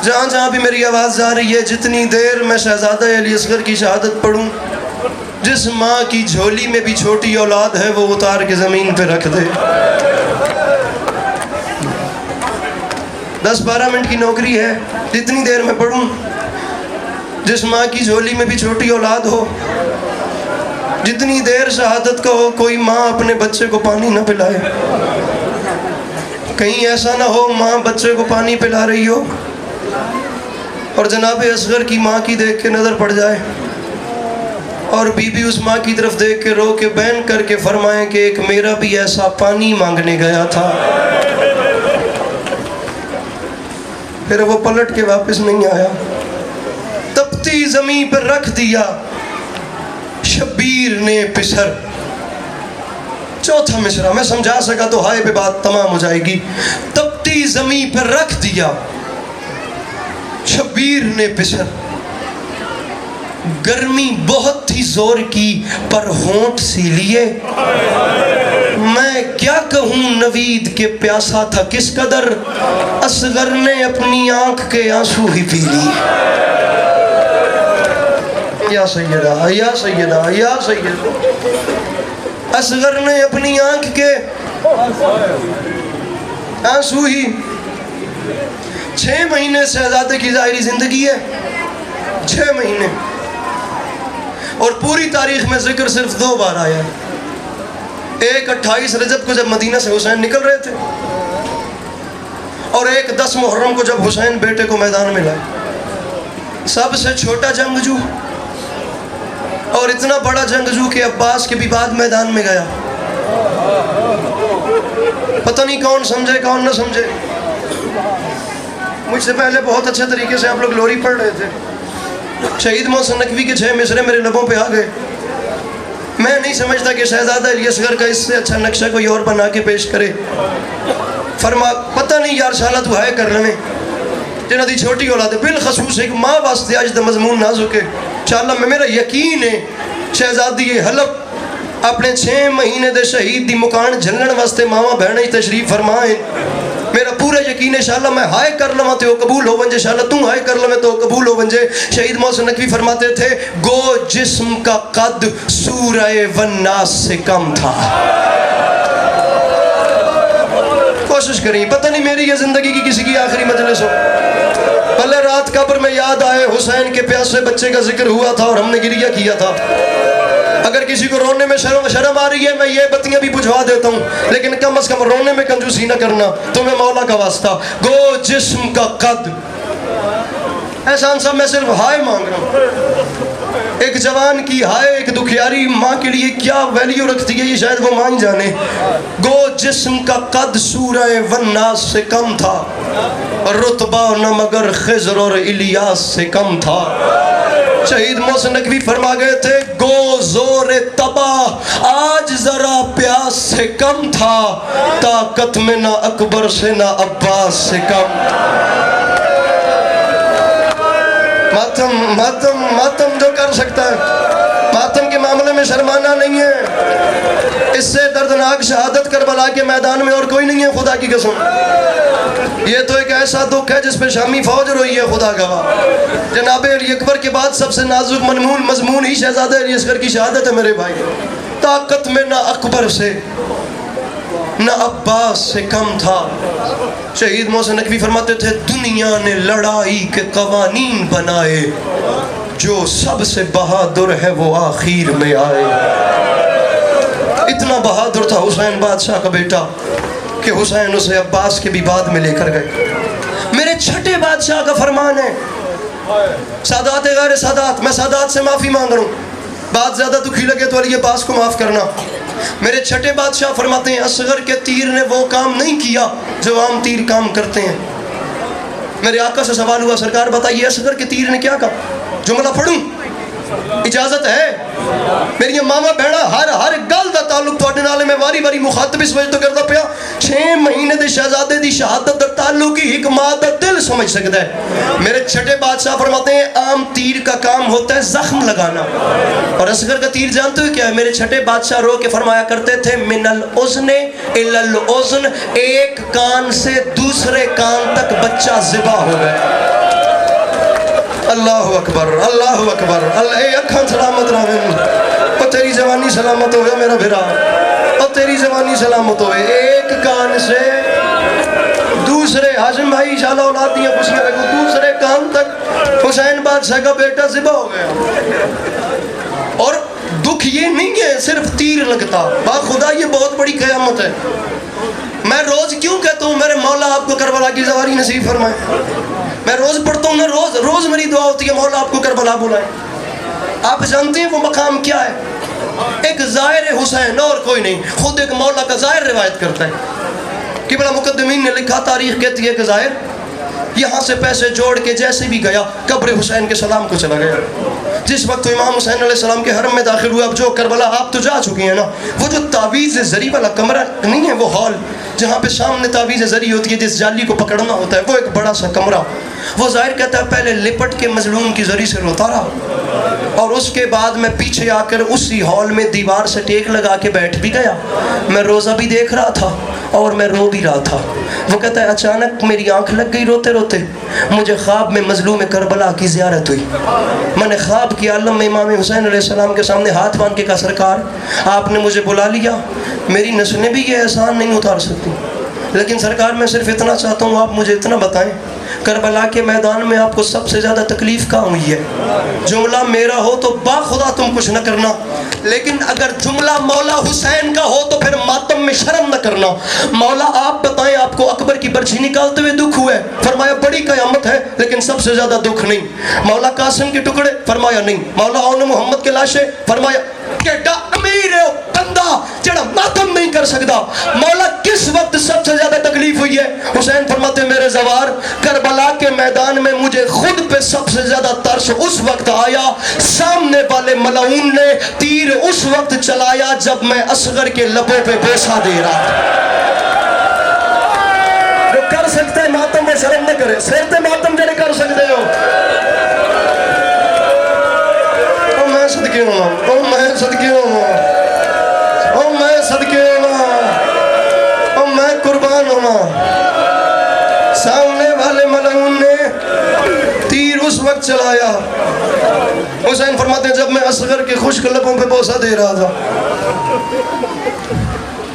جہاں جہاں بھی میری آواز جا رہی ہے، جتنی دیر میں شہزادہ علی اصغر کی شہادت پڑھوں، جس ماں کی جھولی میں بھی چھوٹی اولاد ہے وہ اتار کے زمین پہ رکھ دے۔ 10-12 منٹ کی نوکری ہے، جتنی دیر میں پڑھوں، جس ماں کی جھولی میں بھی چھوٹی اولاد ہو، جتنی دیر شہادت کا ہو، کوئی ماں اپنے بچے کو پانی نہ پلائے۔ کہیں ایسا نہ ہو ماں بچے کو پانی پلا رہی ہو اور جناب اصغر کی ماں کی دیکھ کے نظر پڑ جائے اور بی بی اس ماں کی طرف دیکھ کے رو کے بین کر کے فرمائیں کہ ایک میرا بھی ایسا پانی مانگنے گیا تھا، پھر وہ پلٹ کے واپس نہیں آیا۔ تپتی زمین پر رکھ دیا شبیر نے پسر۔ چوتھا مصرع میں سمجھا سکا تو ہائے پہ بات تمام ہو جائے گی۔ تپتی زمین پر رکھ دیا شبیر نے پسر، گرمی بہت تھی زور کی پر ہونٹ سی لیے، میں کیا کہوں نوید کے پیاسا تھا کس قدر، اصغر نے اپنی آنکھ کے آنسو ہی پی لی۔ یا سیدہ یا سیدہ یا سیدہ، اصغر نے اپنی آنکھ کے آنسو ہی۔ 6 مہینے شہزادے کی ظاہری زندگی ہے، 6 مہینے، اور پوری تاریخ میں ذکر صرف 2 بار آیا ہے۔ ایک 28 رجب کو جب مدینہ سے حسین نکل رہے تھے، اور ایک 10 محرم کو جب حسین بیٹے کو میدان میں لائے۔ سب سے چھوٹا جنگجو اور اتنا بڑا جنگجو کہ عباس کے بھی بعد میدان میں گیا۔ پتہ نہیں کون سمجھے کون نہ سمجھے، مجھ سے پہلے بہت اچھے طریقے سے آپ لوگ لوری پڑھ رہے تھے، شہید محسن نقوی کے 6 مصرے میرے لبوں پہ آ گئے۔ میں نہیں سمجھتا کہ شہزادہ علی اصغر کا اس سے اچھا نقشہ کوئی اور بنا کے پیش کرے۔ فرما پتہ نہیں یار شالا تو ہے کر لیں جنہ دی چھوٹی اولاد ہے، بالخصوص ایک ماں واسطے آج دا مضمون نازک ہے۔ انشاءاللہ میں میرا یقین ہے شہزادی حلب اپنے 6 مہینے دے شہید دی مکان جھلن واسطے ماما بہنیں تشریف فرمائیں۔ میرا پورا یقین ہے انشاءاللہ میں ہائے کر لوں تو قبول ہو ونجے، انشاءاللہ تم ہائے کر لوں تو قبول ہو ونجے۔ شہید محسن نقوی فرماتے تھے گو جسم کا قد سورہ والناس سے کم تھا۔ کوشش کریں، پتہ نہیں میری یہ زندگی کی کسی کی آخری مجلس ہو، پہلے رات قبر میں یاد آئے حسین کے پیاسے بچے کا ذکر ہوا تھا اور ہم نے گریہ کیا تھا۔ اگر کسی کو رونے میں شرم آ رہی ہے میں یہ بتیاں بھی بجھوا دیتا ہوں، لیکن کم از کم رونے میں کنجوسی نہ کرنا، تمہیں مولا کا واسطہ۔ گو جسم کا قد، احسان صاحب میں صرف ہائے مانگ رہا ہوں۔ ایک جوان کی ہائے ایک دکھیاری ماں کے لیے کیا ویلیو رکھتی ہے یہ شاید وہ ماں ہی جانے۔ گو جسم کا قد سورہ والناس سے کم تھا، رتبہ نہ مگر خضر اور الیاس سے کم تھا۔ شہید محسن نقوی فرما گئے تھے گو زور تباہ آج ذرا پیاس سے کم تھا، طاقت میں نہ اکبر سے نہ عباس سے کم۔ ماتم جو کر سکتا ہے، ماتم کے معاملے میں شرمانا نہیں ہے۔ اس سے دردناک شہادت کربلا کے میدان میں اور کوئی نہیں ہے، خدا کی قسم۔ یہ تو ایک ایسا دکھ ہے جس پہ شامی فوج روئی ہے، خدا گواہ۔ جناب علی اکبر کے بعد سب سے نازک مضمون ہی شہزادہ علی اصغر کی شہادت ہے میرے بھائی۔ طاقت میں نہ اکبر سے نہ عباس سے کم تھا۔ شہید محسن نقوی فرماتے تھے دنیا نے لڑائی کے قوانین بنائے، جو سب سے بہادر ہے وہ آخر میں آئے۔ اتنا بہادر تھا حسین بادشاہ کا بیٹا کہ حسین اسے عباس کے بھی بعد میں لے کر گئے۔ میرے چھٹے بادشاہ کا فرمان ہے، سادات غیر سادات، میں سادات سے معافی مانگ رہا ہوں، بات زیادہ دکھی لگے تو علی عباس کو معاف کرنا۔ میرے چھٹے بادشاہ فرماتے ہیں اصغر کے تیر نے وہ کام نہیں کیا جو عام تیر کام کرتے ہیں۔ میرے آقا سے سوال ہوا سرکار بتائیے اصغر کے تیر نے کیا کہا؟ جملہ پڑھوں؟ اجازت ہے؟ میری ماما بہنا ہر گل دا تعلق تواڈے نال میں واری واری مخاطب اس وجہ تو کردا پیا 6 مہینے دے شہزادے دی شہادت دا تعلق ہی حکمات دا دل سمجھ سکتا ہے۔ میرے چھٹے بادشاہ فرماتے ہیں عام تیر کا کام ہوتا ہے زخم لگانا، اور اصغر کا تیر جانتے ہو کیا ہے؟ میرے چھٹے بادشاہ رو کے فرمایا کرتے تھے من الاذن الی الاذن، ایک کان سے دوسرے کان تک بچہ ذبح ہو گئے۔ اللہ اکبر اللہ اکبر اللہ اکھاں سلامت رہن اور تیری جوانی سلامت ہوئے میرا بھرا اور تیری جوانی سلامت ہوئے ایک کان سے دوسرے ہاشم بھائی انشاءاللہ اولاد دیاں خوشیاں رکھو دوسرے کان تک حسین بادشاہ کا بیٹا ذبح ہو گیا اور دکھ یہ نہیں ہے صرف تیر لگتا با خدا یہ بہت بڑی قیامت ہے میں روز کیوں کہتا ہوں میرے مولا آپ کو کربلا کی سواری نصیب فرمائے میں روز پڑھتا ہوں نا روز میری دعا ہوتی ہے مولا آپ کو کربلا بلائے آپ جانتے ہیں وہ مقام کیا ہے ایک ظاہر حسین اور کوئی نہیں خود ایک مولا کا ظاہر روایت کرتا ہے کہ بڑا مقدمین نے لکھا تاریخ کہتی ہے کہ ظاہر یہاں سے پیسے جوڑ کے جیسے بھی گیا قبر حسین کے سلام کو چلا گیا جس وقت امام حسین علیہ السلام کے حرم میں داخل ہوا اب جو کربلا آپ تو جا چکی ہیں نا وہ جو تعویذ زری والا کمرہ نہیں ہے وہ ہال جہاں پہ سامنے تعویذ زری ہوتی ہے جس جالی کو پکڑنا ہوتا ہے وہ ایک بڑا سا کمرہ وہ ظاہر کہتا ہے پہلے لپٹ کے مظلوم کی زری سے روتا رہا اور اس کے بعد میں پیچھے آ کر اسی ہال میں دیوار سے ٹیک لگا کے بیٹھ بھی گیا میں روزہ بھی دیکھ رہا تھا اور میں رو بھی رہا تھا وہ کہتا ہے اچانک میری آنکھ لگ گئی روتے روتے مجھے خواب میں مظلوم کربلا کی زیارت ہوئی میں نے خواب کی عالم میں امام حسین علیہ السلام کے سامنے ہاتھ باندھ کے کہا سرکار آپ نے مجھے بلا لیا میری نسلیں بھی یہ احسان نہیں اتار سکتی لیکن سرکار میں صرف اتنا چاہتا ہوں آپ مجھے اتنا بتائیں کربلا کے میدان میں آپ کو سب سے زیادہ تکلیف کہاں ہوئی ہے جملہ میرا ہو تو با خدا تم کچھ نہ کرنا لیکن اگر جملہ مولا حسین کا ہو تو پھر ماتم میں شرم نہ کرنا مولا آپ بتائیں آپ کو اکبر کی برچھی نکالتے ہوئے دکھ ہوئے فرمایا بڑی قیامت ہے لیکن سب سے زیادہ دکھ نہیں مولا قاسم کے ٹکڑے فرمایا نہیں مولا اون محمد کے لاشے فرمایا کیڈا امیر ہے بندہ جڑا ماتم نہیں کر سکتا مولا کس وقت سب سے زیادہ تکلیف ہوئی ہے حسین فرماتے میرے زوار کربلا کے میدان میں مجھے خود پہ سب سے زیادہ ترس اس وقت آیا سامنے والے ملعون نے تیر اس وقت چلایا جب میں اصغر کے لبوں پہ بوسہ دے رہا جو کر سکتے ہیں ماتم میں شرم نہ کرے سرتے ماتم جڑے کر سکتے ہو میں صدقے ہوں میں صدقے ہوں میں صدقے ہوں میں قربان ہوں سامنے والے ملعون نے تیر اس وقت چلایا حسین فرماتے ہیں جب میں اصغر کے خشک لبوں پہ بوسہ دے رہا تھا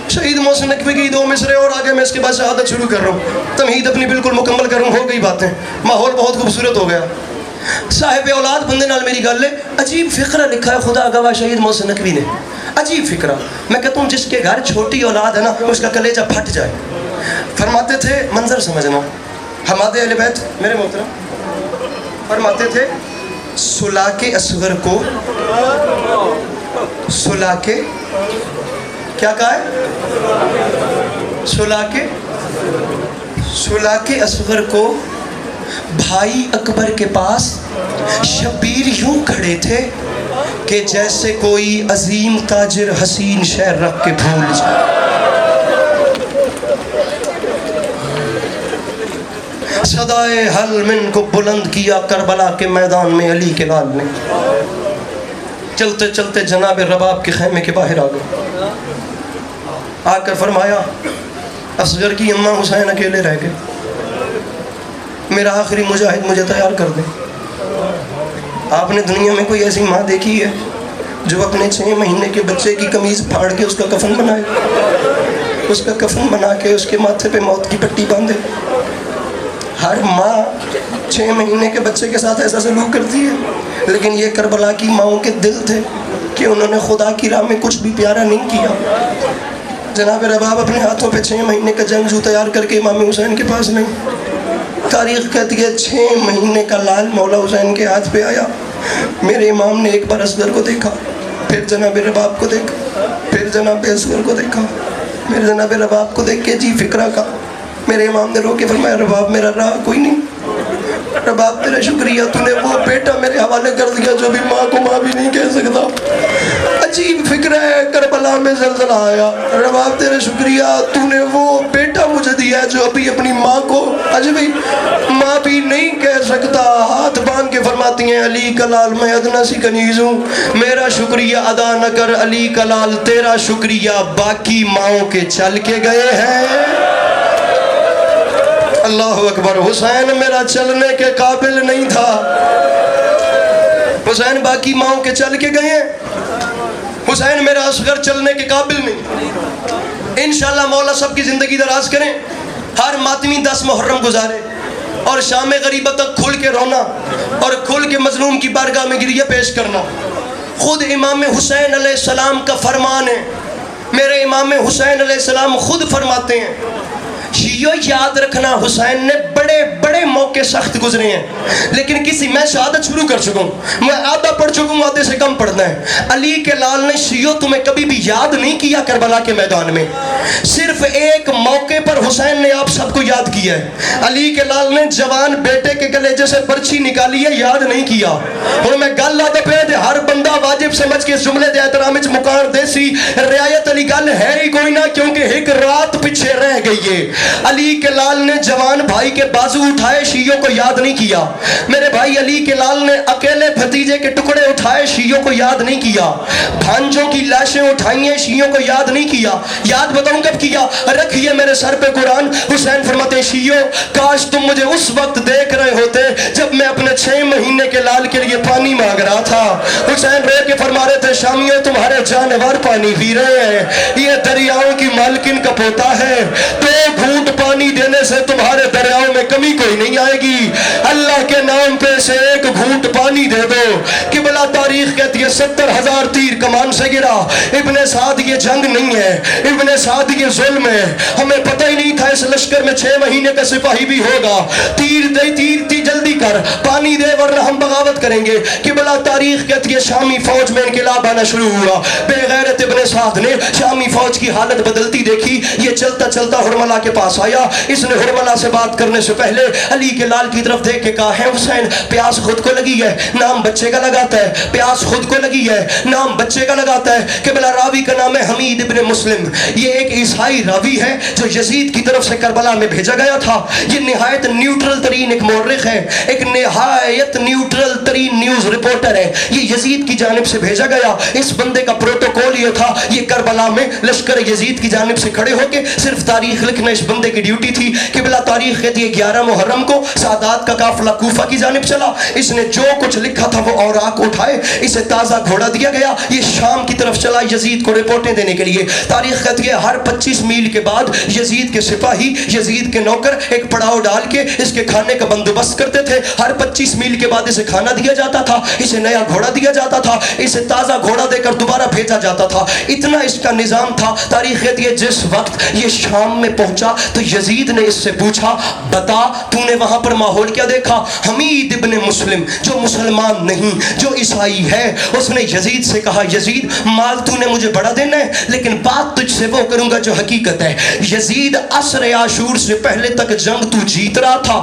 شہید محسن نقوی کی دو مصرے اور آگے میں اس کے بعد شہادت شروع کر رہا ہوں تمہید اپنی بالکل مکمل کر رہا ہوں ہو گئی باتیں ماحول بہت خوبصورت ہو گیا صاحب اولاد بندے نال میری گل ہے عجیب فقرہ لکھا ہے خدا گواہ شہید محسن نقوی نے عجیب فقرہ میں کہتا ہوں جس کے گھر چھوٹی اولاد ہے نا اس کا کلیجہ پھٹ جائے فرماتے تھے منظر سمجھنا حماد اہل بیت میرے محترم فرماتے تھے سلاک اصغر کو سلاک کیا کہا ہے سلاک اصغر کو بھائی اکبر کے پاس شبیر یوں کھڑے تھے کہ جیسے کوئی عظیم تاجر حسین شہر رکھ کے بھول جائے صدائے حل من کو بلند کیا کربلا کے میدان میں علی کے لال نے چلتے چلتے جناب رباب کے خیمے کے باہر آ گئے آ کر فرمایا اصغر کی اماں حسین اکیلے رہ گئے میرا آخری مجاہد مجھے تیار کر دیں آپ نے دنیا میں کوئی ایسی ماں دیکھی ہے جو اپنے 6 مہینے کے بچے کی قمیض پھاڑ کے اس کا کفن بنائے اس کا کفن بنا کے اس کے ماتھے پہ موت کی پٹی باندھے ہر ماں 6 مہینے کے بچے کے ساتھ ایسا سلوک کرتی ہے لیکن یہ کربلا کی ماؤں کے دل تھے کہ انہوں نے خدا کی راہ میں کچھ بھی پیارا نہیں کیا جناب رباب اپنے ہاتھوں پہ 6 مہینے کا جنگجو تیار کر کے امام حسین کے پاس نہیں تاریخ کہتی ہے 6 مہینے کا لال مولا حسین کے ہاتھ پہ آیا میرے امام نے ایک بار اصغر کو دیکھا پھر جناب رباب کو دیکھا پھر جناب اصغر کو دیکھا پھر جناب رباب کو دیکھ کے جی فکرہ کا میرے امام نے رو کے فرمایا رباب میرا راہ کوئی نہیں رباب تیرا شکریہ تو نے وہ بیٹا میرے حوالے کر دیا جو بھی ماں کو ماں بھی نہیں کہہ سکتا عجیب فکر ہے کربلا میں زلزلہ آیا رباب تیرا شکریہ تو نے وہ بیٹا مجھے دیا ہے جو ابھی اپنی ماں کو بھی ماں بھی نہیں کہہ سکتا ہاتھ باندھ کے فرماتی ہیں علی کلال میں ادنا سی کنیز ہوں میرا شکریہ ادا نہ کر علی کلال تیرا شکریہ باقی ماؤں کے چل کے گئے ہیں اللہ اکبر حسین میرا چلنے کے قابل نہیں تھا حسین باقی ماؤں کے چل کے گئے ہیں، حسین میرا اصغر چلنے کے قابل نہیں۔ انشاءاللہ مولا سب کی زندگی دراز کریں، ہر ماتمی 10 محرم گزارے اور شام غریبت تک کھل کے رونا اور کھل کے مظلوم کی بارگاہ میں گریہ پیش کرنا۔ خود امام حسین علیہ السلام کا فرمان ہے، میرے امام حسین علیہ السلام خود فرماتے ہیں، شیعو یاد رکھنا حسین نے بڑے بڑے موقع سخت گزرے ہیں، لیکن کسی میں شہادت شروع کر چکوں، میں آدھا پڑھ چکوں، آدھے سے کم پڑھنا ہے۔ علی کے لال نے شیعو تمہیں کبھی بھی یاد نہیں کیا کربلا کے میدان میں، صرف ایک موقع پر حسین نے آپ سب کو یاد کیا ہے۔ علی کے لال نے جوان بیٹے کے گلے جیسے برچھی نکالی ہے، یاد نہیں کیا۔ اور میں گل آدھا پہ دے ہر بندہ واجب سمجھ کے اس جملے دے احترام وچ مکان دیسی رعایت علی گل ہے ہی کوئی نہ، کیونکہ ایک رات پیچھے رہ گئی ہے۔ علی کے لال نے جوان بھائی کے بازو اٹھائے، شیعوں کو یاد نہیں کیا۔ میرے بھائی علی کے لال نے اکیلے بھتیجے کے ٹکڑے اٹھائے، شیعوں کو یاد نہیں کیا۔ بھانجوں کی لاشیں اٹھائی ہیں، شیعوں کو یاد نہیں کیا۔ یاد بتاؤں کب کیا؟ رکھیے میرے سر پہ قرآن، حسین فرماتے ہیں شیعوں کاش تم مجھے اس وقت دیکھ رہے ہوتے جب میں اپنے 6 مہینے کے لال کے لیے پانی مانگ رہا تھا۔ حسین رو کے فرما رہے تھے شامیوں تمہارے جانور پانی پی رہے ہیں، یہ دریاؤں کی مالکن کا پوتا ہے، 2 گھونٹ پانی دینے سے تمہارے دریاؤں میں کمی کوئی نہیں آئے گی، اللہ کے نام پہ سے 1 گھونٹ پانی دے دو۔ قبلہ تاریخ کہتی ہے 70,000 تیر کمان سے گرا۔ ابن سعد یہ جنگ نہیں ہے، ابن سعد یہ ظلم ہے، ہمیں پتہ ہی نہیں تھا اس لشکر میں 6 مہینے کا سپاہی بھی ہوگا، تیر دے تیر جلدی کر پانی دے ورنہ ہم بغاوت کریں گے۔ قبلہ تاریخ کہتی ہے شامی فوج میں انقلاب آنا شروع ہوا، بے غیرت ابن سعد نے شامی فوج کی حالت بدلتی دیکھی، یہ چلتا چلتا ہرملا کے پاس آیا، اس نے ہرملا سے بات کرنے سے پہلے علی کے لال کی طرف دیکھ کے کہا ہے حسین پیاس خود کو لگی ہے، نام بچے کا لگاتا ہے، پیاس خود کو لگی ہے، نام بچے کا لگاتا ہے۔ قبلہ راوی کا نام ہے حمید ابن مسلم، یہ ایک عیسائی راوی ہے جو یزید کی طرف سے کربلا میں بھیجا گیا تھا۔ یہ نہایت نیوٹرل ترین ایک مورخ ہے، ایک نہایت نیوٹرل ترین نیوز رپورٹر ہے، یہ یزید کی جانب سے بھیجا گیا۔ اس بندے کا پروٹوکول یہ تھا، یہ کربلا میں لشکر یزید کی جانب سے کھڑے ہو کے صرف تاریخ لکھنا اس بندے کی ڈیوٹی تھی۔ قبلہ تاریخ کہتی ہے 11 محرم کو سادات کا قافلہ کوفہ کی جانب چلا، اس نے جو کچھ لکھا تھا وہ اوراق اٹھائے، اسے تازہ گھوڑا دیا گیا، یہ شام کی طرف چلا یزید کو رپورٹیں دینے کے لیے۔ تاریخ کہتی ہے ہر 25 میل کے بعد یزید کے سپاہی، یزید کے نوکر ایک پڑاؤ ڈال کے اس کے کھانے کا بندوبست کرتے تھے، ہر 25 میل کے بعد اسے کھانا دیا جاتا تھا، اسے نیا گھوڑا دیا جاتا تھا، اسے تازہ گھوڑا دے کر دوبارہ بھیجا جاتا تھا، اتنا اس کا نظام تھا۔ تاریخ کہتی ہے جس وقت یہ شام میں پہنچا تو یزید نے اس سے پوچھا بتا تو نے وہاں پر ماحول کیا دیکھا؟ حمید ابن مسلم جو مسلمان نہیں، جو عیسائی ہے، اس نے یزید سے کہا یزید مال تو نے مجھے بڑا دینا ہے لیکن بات تجھ سے وہ کروں گا جو حقیقت ہے۔ یزید عصر عاشور سے پہلے تک جنگ تو جیت رہا تھا،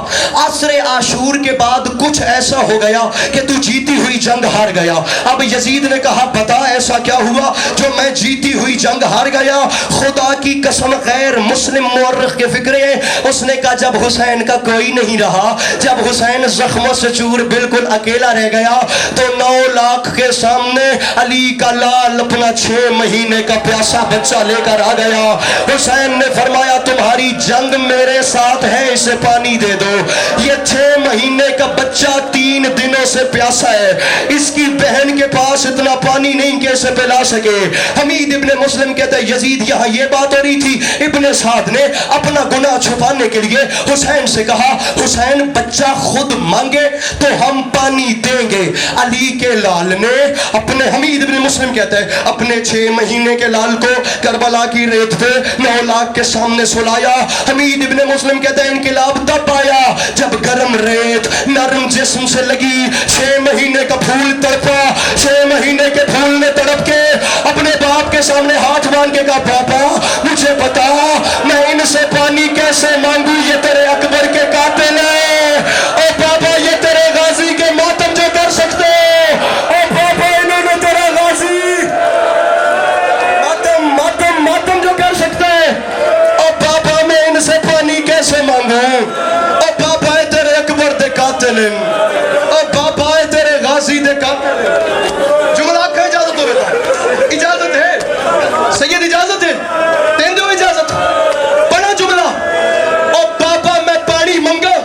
عصر عاشور کے بعد کچھ ایسا ہو گیا کہ تو جیتی ہوئی جنگ ہار گیا۔ اب یزید نے کہا بتا ایسا کیا ہوا جو میں جیتی ہوئی جنگ ہار گیا؟ خدا کی قسم غیر مسلم مورخ کے فکرے ہیں، اس نے کہا جب حسین کا کوئی نہیں رہا، جب حسین زخموں سے چور بالکل اکیلا رہ گیا تو 9 لاکھ کے سامنے علی کا لال اپنا 6 مہینے کا پیاسا بچہ لے کر آ گیا۔ حسین نے فرمایا تمہاری جنگ میرے ساتھ ہے، اسے پانی دے دو۔ یہ 6 مہینے کا بچہ 3 دنوں سے پیاسا ہے، اس کی بہن کے پاس اتنا پانی نہیں کہ اسے پلا سکے۔ حمید ابن مسلم کہتا ہے یزید یہاں یہ بات ہو رہی تھی، ابن سعد نے اپنا گناہ چھپانے کے لیے حسین سے کہا حسین بچہ خود مانگے تو ہم پانی دیں گے۔ علی کے لال نے اپنے، حمید ابن مسلم کہتا ہے اپنے 6 مہینے کے لال کو کربلا کی ریت پہ 9 لاکھ کے سامنے سلایا۔ حمید ابن مسلم کہتا ہے انقلاب تب آیا جب گرم ریت نرم جسم سے لگی، 6 مہینے کا پھول تڑپا، 6 مہینے کے پھول نے تڑپ کے اپنے باپ کے سامنے ہاتھ باندھ کے کہا پاپا مجھے بتا میں ان سے پانی کیسے مانگوں، یہ تیرے اکبر کے قاتل ہیں، او پاپا یہ تیرے غازی کے ماتم جو کر سکتے، او پاپا انہوں نے تیرا غازی ماتم جو کر سکتے، او پاپا میں ان سے پانی کیسے مانگوں، او پاپا اے تیرے اکبر دے قاتل ہیں، او پاپا اے تیرے غازی دے قاتل ہیں۔ جملہ کا اجازت ہو بیٹا، اجازت ہے سید، اجازت ہے تین دو اجازت پڑھا جملہ، او پاپا میں پانی منگا،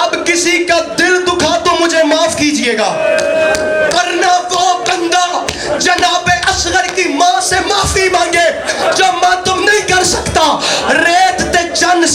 اب کسی کا دل دکھا تو مجھے معاف کیجئے گا،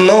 9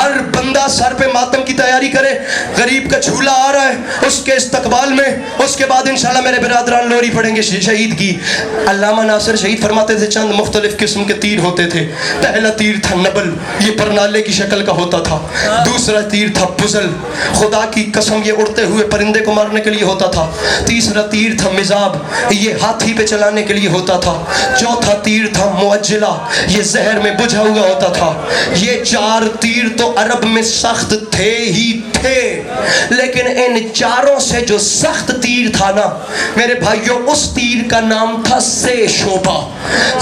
ہر بندہ سر پہ ماتم کی تیاری کرے. غریب کا جھولا آ رہا ہے, اس کے استقبال میں, اس کے بعد انشاءاللہ میرے برادران لوری پڑھیں گے شہید کی. علامہ ناصر شہید فرماتے تھے چند مختلف قسم کے تیر ہوتے تھے. پہلا تیر تھا نبل, یہ پرنالے کی شکل کا ہوتا تھا. دوسرا تیر تھا بزل, خدا کی قسم یہ اڑتے ہوئے پرندے کو مارنے کے لیے ہوتا تھا. تیسرا تیر تھا مزاب, یہ ہاتھی پہ چلانے کے لیے ہوتا تھا. چوتھا تیر تھا معجلہ, یہ زہر میں بجھا ہوا ہوتا تھا. یہ 4 تیر تو عرب میں سخت تھے ہی تھے, لیکن ان چاروں سے جو سخت تیر تھا نا میرے بھائیوں, اس تیر کا نام تھا سے شعبہ.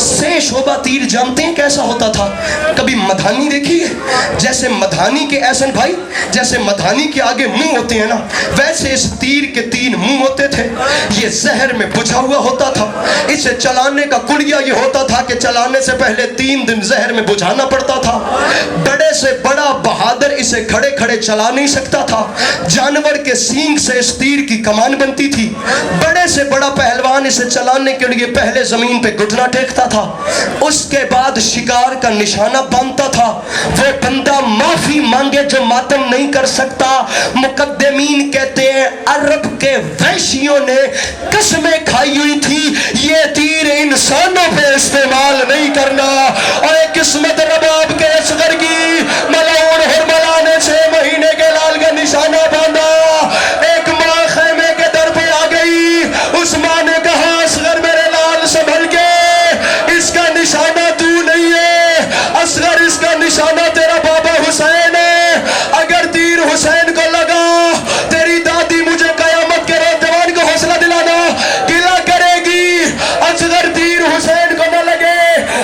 سے شعبہ تیر جانتے ہیں کیسا ہوتا تھا؟ کبھی مدھانی دیکھی ہے؟ جیسے مدھانی کے احسن بھائی, جیسے مدھانی کے آگے منہ ہوتے ہیں نا, ویسے اس تیر کے 3 منہ ہوتے تھے. یہ زہر میں بجھا ہوا ہوتا تھا. اسے چلانے کا کلیہ یہ ہوتا تھا کہ چلانے سے پہلے 3 دن زہر میں بجھانا پڑتا تھا. بڑے سے بڑا بہادر اسے کھڑے کھڑے چلا نہیں سکتا تھا. جانور کے سینگ سے اس تیر کی کمان بنتی تھی. بڑے سے بڑا پہلوان اسے چلانے کے لیے پہلے زمین پہ گھٹنا ٹیکتا تھا, اس کے بعد شکار کا نشانہ باندھتا تھا. وہ بندہ معافی مانگے جو ماتم نہیں کر سکتا. مقدمین کہتے ہیں عرب کے وحشیوں نے قسمیں کھائی ہوئی تھی یہ تیر انسانوں پہ استعمال نہیں کرنا. اور ایک قسمت رباب کے اصغر کی ملعون حرملا نے 6 مہینے کے لال کا نشانہ باندھا. ایک ماں خیمے کے در پہ آ گئی, اس ماں نے کہا اصغر میرے لال سنبھل کے, اس کا نشانہ تو نہیں ہے اصغر, اس کا نشانہ تیرا بابا حسین ہے. اگر تیر حسین کو لگا تیری دادی مجھے قیامت کے روز جوان کو حوصلہ دلانا گلا کرے گی. اصغر تیر حسین کو نہ لگے,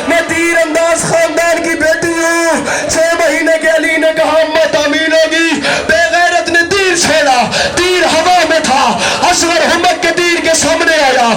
میں تیر انداز خاندان کی بیٹی ہوں. 6 مہینے کے علی نے کہا امت تعمیل ہوگی. بے غیرت نے تیر چھوڑا, تیر ہوا میں تھا. اصغر ہمت کے تیر کے سامنے آیا,